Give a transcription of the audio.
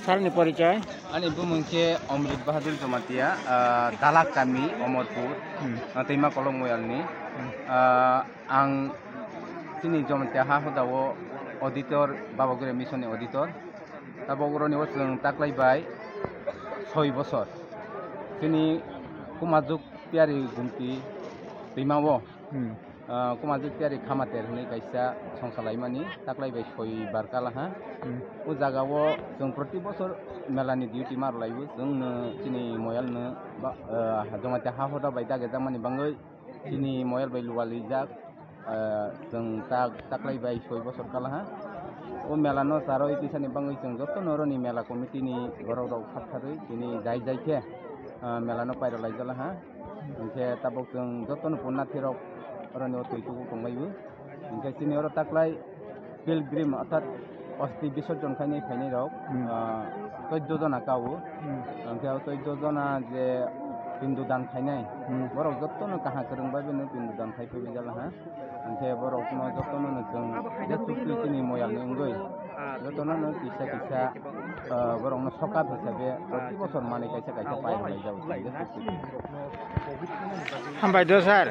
Sarni परिचय Ani bumungke Omrit Bahadur Jamatia, Dalak kami Omorpur, Tema Kolong Moyalni, ang sini Jamatia Hahodawo auditor Babagure mission auditor, Tabogoro ni wasung taklay bay 6 bosor. Sini kumajuk tiari gumti Timawo. Kumajuk tiari khamater ni kaisa songsalai taklay bay 6 barkala ha. O jagawo jong proti bosor melani duty mar laibu jong sini moyal ne jomate ha hoda bai dage jamani bangai sini moyal bai luwali jak jong taklay bai 6 bosor kala ha o melano saro ikisani bangai jong jotto noroni mela committee ni gorok rok khatharui sini jai jai ke melano pairo laijala ha ke tabok jong jotto no punna thirok oroni otoitu konglaibu ke sini oro taklay pilgrim অর্থাৎ অস্থি বিসর্জন খাইনি খাইনি rock 14 জনা cow ওমকে 14 জনা যে পিন্দু দান খাইনাই বরক যত্তনো কাহা করংবা বেনো পিন্দু দান খাইফেবি जाला हा ওমকে বরক ন যত্তনো ন जों जेतुकि तिनि मयालनि अंगै যত্तनो न किसा किसा बरक न सकात हिसाबै प्रति बছর माने कायसा कायसा पाइ होलाय जाउ हामबाय दो सार